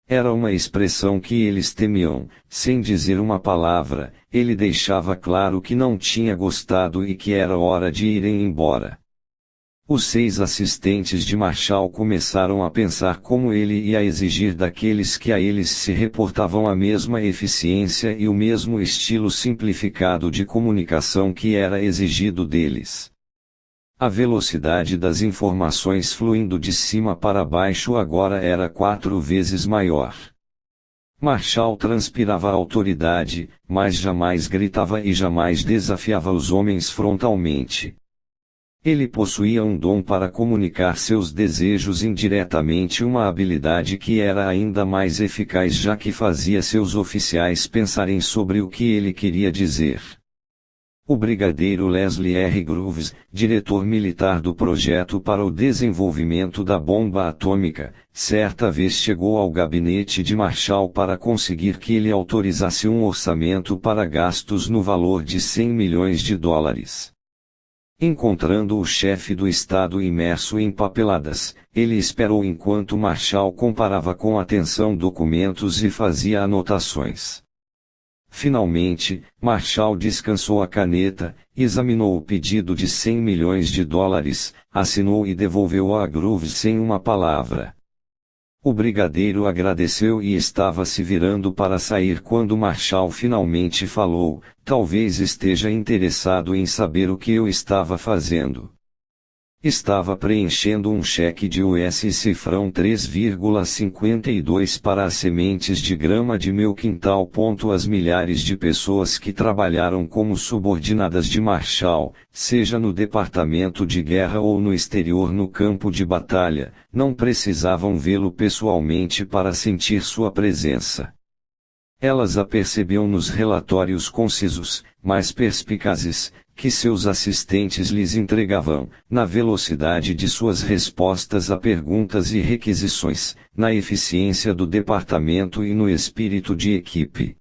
Era uma expressão que eles temiam. Sem dizer uma palavra, ele deixava claro que não tinha gostado e que era hora de irem embora. Os 6 assistentes de Marshall começaram a pensar como ele ia exigir daqueles que a eles se reportavam a mesma eficiência e o mesmo estilo simplificado de comunicação que era exigido deles. A velocidade das informações fluindo de cima para baixo agora era 4 vezes maior. Marshall transpirava autoridade, mas jamais gritava e jamais desafiava os homens frontalmente. Ele possuía um dom para comunicar seus desejos indiretamente, uma habilidade que era ainda mais eficaz já que fazia seus oficiais pensarem sobre o que ele queria dizer. O brigadeiro Leslie R. Groves, diretor militar do projeto para o desenvolvimento da bomba atômica, certa vez chegou ao gabinete de Marshall para conseguir que ele autorizasse um orçamento para gastos no valor de $100 milhões. Encontrando o chefe do Estado imerso em papeladas, ele esperou enquanto Marshall comparava com atenção documentos e fazia anotações. Finalmente, Marshall descansou a caneta, examinou o pedido de $100 milhões, assinou e devolveu a Groves sem uma palavra. O brigadeiro agradeceu e estava se virando para sair quando Marshall finalmente falou: "Talvez esteja interessado em saber o que eu estava fazendo." Estava preenchendo um cheque de US cifrão 3,52 para as sementes de grama de meu quintal. As milhares de pessoas que trabalharam como subordinadas de Marshall, seja no departamento de guerra ou no exterior no campo de batalha, não precisavam vê-lo pessoalmente para sentir sua presença. Elas a percebiam nos relatórios concisos, mas perspicazes, que seus assistentes lhes entregavam, na velocidade de suas respostas a perguntas e requisições, na eficiência do departamento e no espírito de equipe.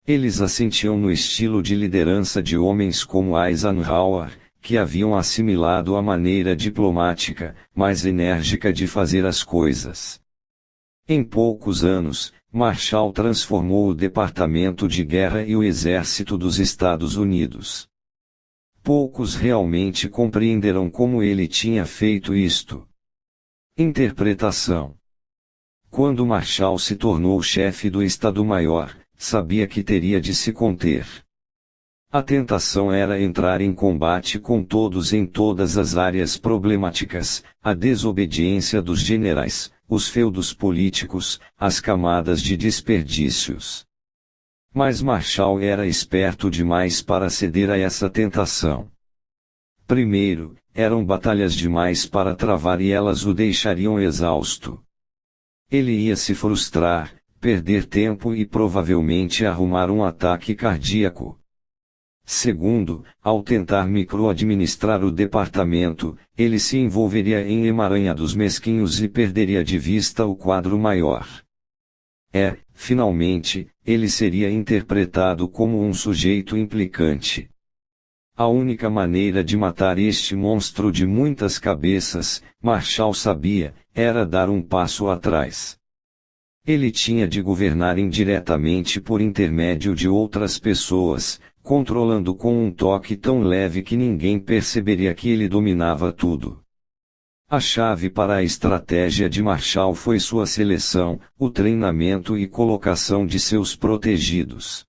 Eles assentiam no estilo de liderança de homens como Eisenhower, que haviam assimilado a maneira diplomática, mais enérgica de fazer as coisas. Em poucos anos, Marshall transformou o Departamento de Guerra e o Exército dos Estados Unidos. Poucos realmente compreenderam como ele tinha feito isto. Interpretação. Quando Marshall se tornou chefe do Estado-Maior, sabia que teria de se conter. A tentação era entrar em combate com todos em todas as áreas problemáticas, a desobediência dos generais, os feudos políticos, as camadas de desperdícios. Mas Marshall era esperto demais para ceder a essa tentação. Primeiro, eram batalhas demais para travar e elas o deixariam exausto. Ele ia se frustrar, perder tempo e provavelmente arrumar um ataque cardíaco. Segundo, ao tentar microadministrar o departamento, ele se envolveria em emaranhados mesquinhos e perderia de vista o quadro maior. Finalmente, ele seria interpretado como um sujeito implicante. A única maneira de matar este monstro de muitas cabeças, Marshall sabia, era dar um passo atrás. Ele tinha de governar indiretamente por intermédio de outras pessoas, controlando com um toque tão leve que ninguém perceberia que ele dominava tudo. A chave para a estratégia de Marshall foi sua seleção, o treinamento e colocação de seus protegidos.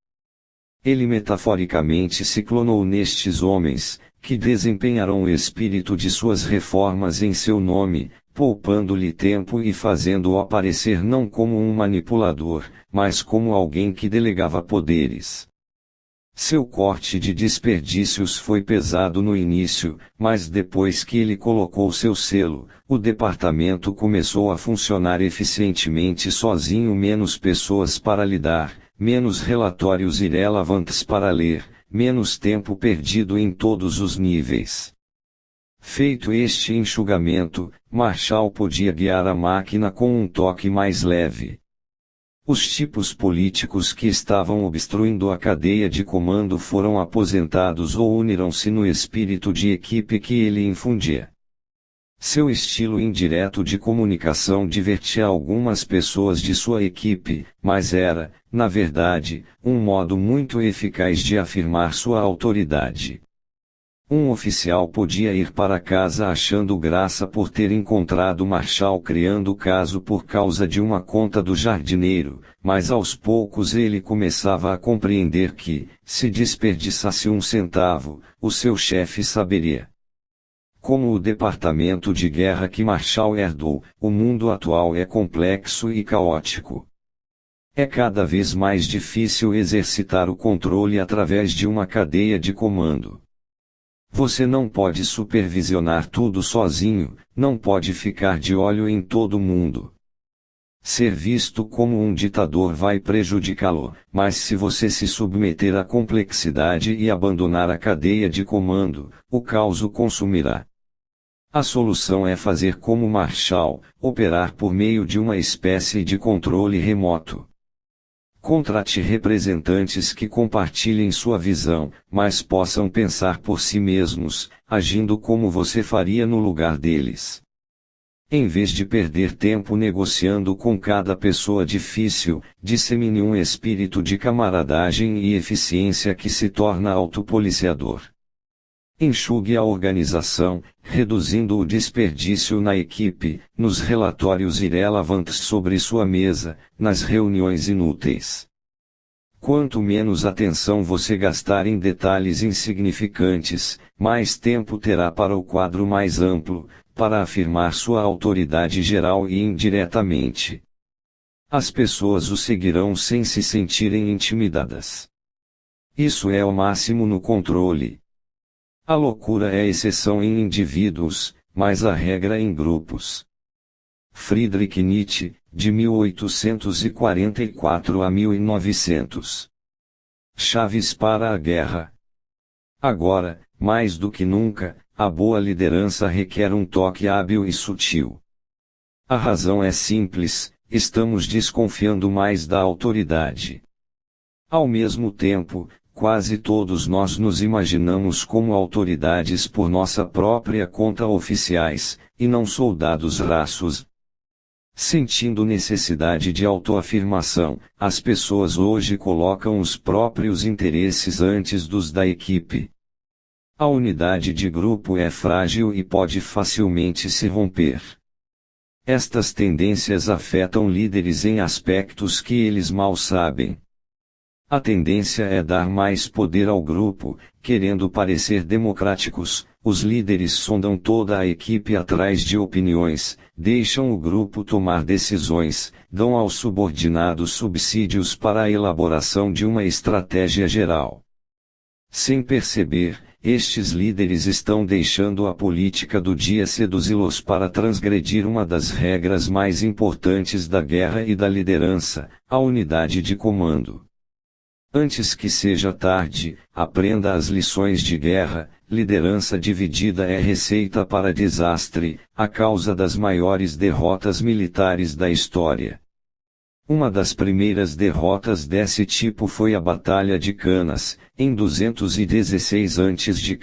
Ele metaforicamente se clonou nestes homens, que desempenharam o espírito de suas reformas em seu nome, poupando-lhe tempo e fazendo-o aparecer não como um manipulador, mas como alguém que delegava poderes. Seu corte de desperdícios foi pesado no início, mas depois que ele colocou seu selo, o departamento começou a funcionar eficientemente sozinho, menos pessoas para lidar, menos relatórios irrelevantes para ler, menos tempo perdido em todos os níveis. Feito este enxugamento, Marshall podia guiar a máquina com um toque mais leve. Os tipos políticos que estavam obstruindo a cadeia de comando foram aposentados ou uniram-se no espírito de equipe que ele infundia. Seu estilo indireto de comunicação divertia algumas pessoas de sua equipe, mas era, na verdade, um modo muito eficaz de afirmar sua autoridade. Um oficial podia ir para casa achando graça por ter encontrado Marshall criando o caso por causa de uma conta do jardineiro, mas aos poucos ele começava a compreender que, se desperdiçasse um centavo, o seu chefe saberia. Como o departamento de guerra que Marshall herdou, o mundo atual é complexo e caótico. É cada vez mais difícil exercitar o controle através de uma cadeia de comando. Você não pode supervisionar tudo sozinho, não pode ficar de olho em todo mundo. Ser visto como um ditador vai prejudicá-lo, mas se você se submeter à complexidade e abandonar a cadeia de comando, o caos o consumirá. A solução é fazer como Marshall, operar por meio de uma espécie de controle remoto. Contrate representantes que compartilhem sua visão, mas possam pensar por si mesmos, agindo como você faria no lugar deles. Em vez de perder tempo negociando com cada pessoa difícil, dissemine um espírito de camaradagem e eficiência que se torna autopoliciador. Enxugue a organização, reduzindo o desperdício na equipe, nos relatórios irrelevantes sobre sua mesa, nas reuniões inúteis. Quanto menos atenção você gastar em detalhes insignificantes, mais tempo terá para o quadro mais amplo, para afirmar sua autoridade geral e indiretamente. As pessoas o seguirão sem se sentirem intimidadas. Isso é o máximo no controle. A loucura é exceção em indivíduos, mas a regra em grupos. Friedrich Nietzsche, de 1844 a 1900. Chaves para a guerra. Agora, mais do que nunca, a boa liderança requer um toque hábil e sutil. A razão é simples, estamos desconfiando mais da autoridade. Ao mesmo tempo, quase todos nós nos imaginamos como autoridades por nossa própria conta oficiais, e não soldados raços. Sentindo necessidade de autoafirmação, as pessoas hoje colocam os próprios interesses antes dos da equipe. A unidade de grupo é frágil e pode facilmente se romper. Estas tendências afetam líderes em aspectos que eles mal sabem. A tendência é dar mais poder ao grupo, querendo parecer democráticos. Os líderes sondam toda a equipe atrás de opiniões, deixam o grupo tomar decisões, dão aos subordinados subsídios para a elaboração de uma estratégia geral. Sem perceber, estes líderes estão deixando a política do dia seduzi-los para transgredir uma das regras mais importantes da guerra e da liderança, a unidade de comando. Antes que seja tarde, aprenda as lições de guerra. Liderança dividida é receita para desastre, a causa das maiores derrotas militares da história. Uma das primeiras derrotas desse tipo foi a Batalha de Canas, em 216 a.C.,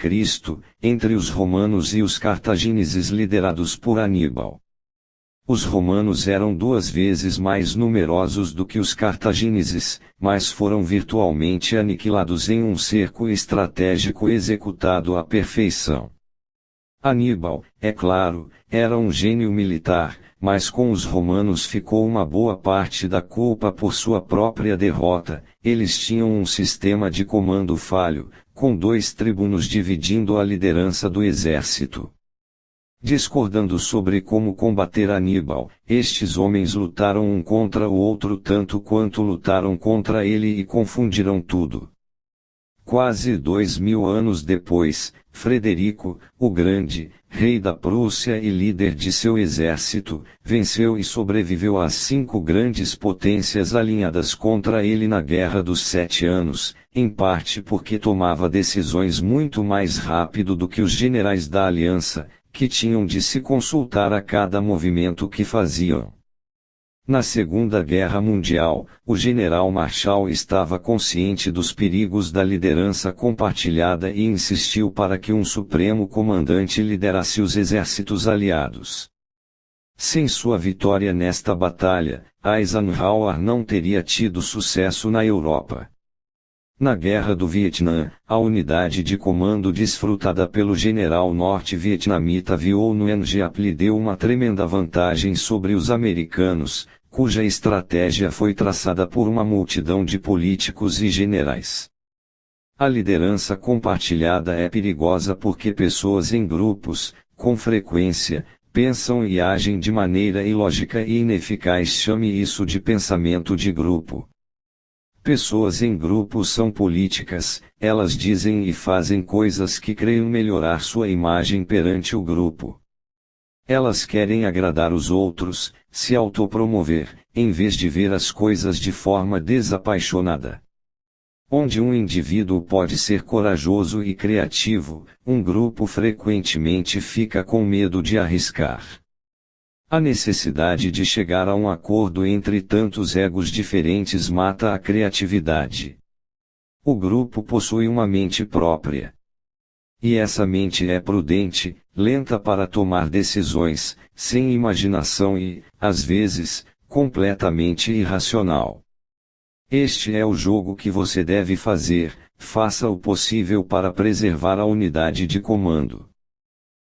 entre os romanos e os cartagineses liderados por Aníbal. Os romanos eram 2 vezes mais numerosos do que os cartagineses, mas foram virtualmente aniquilados em um cerco estratégico executado à perfeição. Aníbal, é claro, era um gênio militar, mas com os romanos ficou uma boa parte da culpa por sua própria derrota. Eles tinham um sistema de comando falho, com 2 tribunos dividindo a liderança do exército. Discordando sobre como combater Aníbal, estes homens lutaram um contra o outro tanto quanto lutaram contra ele e confundiram tudo. Quase 2000 anos depois, Frederico, o Grande, rei da Prússia e líder de seu exército, venceu e sobreviveu às 5 grandes potências alinhadas contra ele na Guerra dos 7 Anos, em parte porque tomava decisões muito mais rápido do que os generais da aliança, que tinham de se consultar a cada movimento que faziam. Na Segunda Guerra Mundial, o general Marshall estava consciente dos perigos da liderança compartilhada e insistiu para que um supremo comandante liderasse os exércitos aliados. Sem sua vitória nesta batalha, Eisenhower não teria tido sucesso na Europa. Na Guerra do Vietnã, a unidade de comando desfrutada pelo general norte-vietnamita Viô Nguyen lhe deu uma tremenda vantagem sobre os americanos, cuja estratégia foi traçada por uma multidão de políticos e generais. A liderança compartilhada é perigosa porque pessoas em grupos, com frequência, pensam e agem de maneira ilógica e ineficaz. Chame isso de pensamento de grupo. Pessoas em grupos são políticas, elas dizem e fazem coisas que creem melhorar sua imagem perante o grupo. Elas querem agradar os outros, se autopromover, em vez de ver as coisas de forma desapaixonada. Onde um indivíduo pode ser corajoso e criativo, um grupo frequentemente fica com medo de arriscar. A necessidade de chegar a um acordo entre tantos egos diferentes mata a criatividade. O grupo possui uma mente própria. E essa mente é prudente, lenta para tomar decisões, sem imaginação e, às vezes, completamente irracional. Este é o jogo que você deve fazer, faça o possível para preservar a unidade de comando.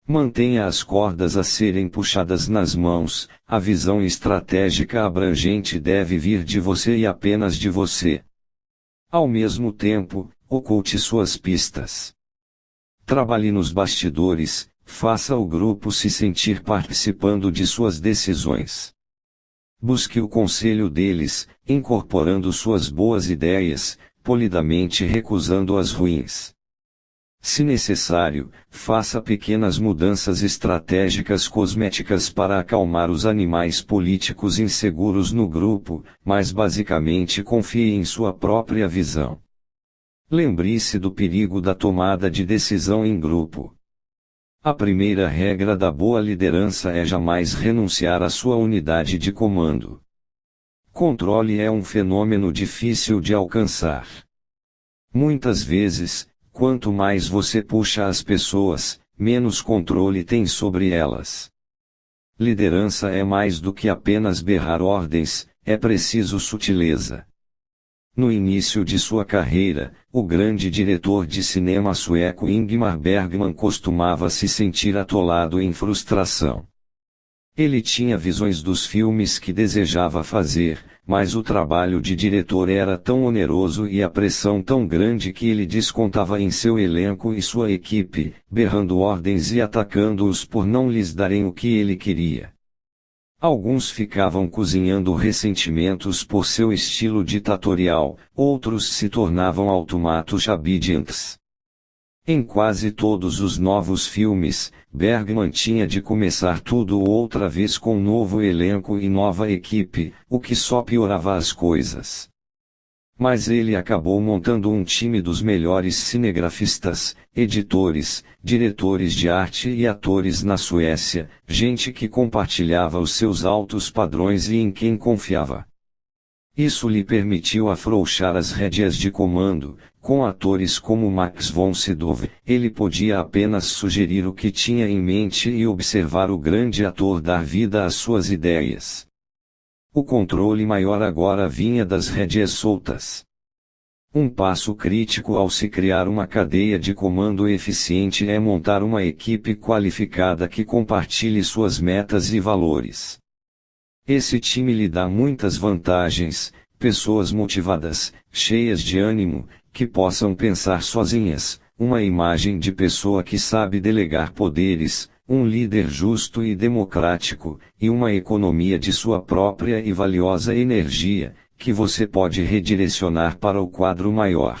Mantenha as cordas a serem puxadas nas mãos, a visão estratégica abrangente deve vir de você e apenas de você. Ao mesmo tempo, oculte suas pistas. Trabalhe nos bastidores, faça o grupo se sentir participando de suas decisões. Busque o conselho deles, incorporando suas boas ideias, polidamente recusando as ruins. Se necessário, faça pequenas mudanças estratégicas cosméticas para acalmar os animais políticos inseguros no grupo, mas basicamente confie em sua própria visão. Lembre-se do perigo da tomada de decisão em grupo. A primeira regra da boa liderança é jamais renunciar à sua unidade de comando. Controle é um fenômeno difícil de alcançar. Muitas vezes, quanto mais você puxa as pessoas, menos controle tem sobre elas. Liderança é mais do que apenas berrar ordens, é preciso sutileza. No início de sua carreira, o grande diretor de cinema sueco Ingmar Bergman costumava se sentir atolado em frustração. Ele tinha visões dos filmes que desejava fazer, mas o trabalho de diretor era tão oneroso e a pressão tão grande que ele descontava em seu elenco e sua equipe, berrando ordens e atacando-os por não lhes darem o que ele queria. Alguns ficavam cozinhando ressentimentos por seu estilo ditatorial, outros se tornavam automatos obedientes. Em quase todos os novos filmes, Bergman tinha de começar tudo outra vez com um novo elenco e nova equipe, o que só piorava as coisas. Mas ele acabou montando um time dos melhores cinegrafistas, editores, diretores de arte e atores na Suécia, gente que compartilhava os seus altos padrões e em quem confiava. Isso lhe permitiu afrouxar as rédeas de comando. Com atores como Max von Sydow, ele podia apenas sugerir o que tinha em mente e observar o grande ator dar vida às suas ideias. O controle maior agora vinha das rédeas soltas. Um passo crítico ao se criar uma cadeia de comando eficiente é montar uma equipe qualificada que compartilhe suas metas e valores. Esse time lhe dá muitas vantagens: pessoas motivadas, cheias de ânimo, que possam pensar sozinhas, uma imagem de pessoa que sabe delegar poderes, um líder justo e democrático, e uma economia de sua própria e valiosa energia, que você pode redirecionar para o quadro maior.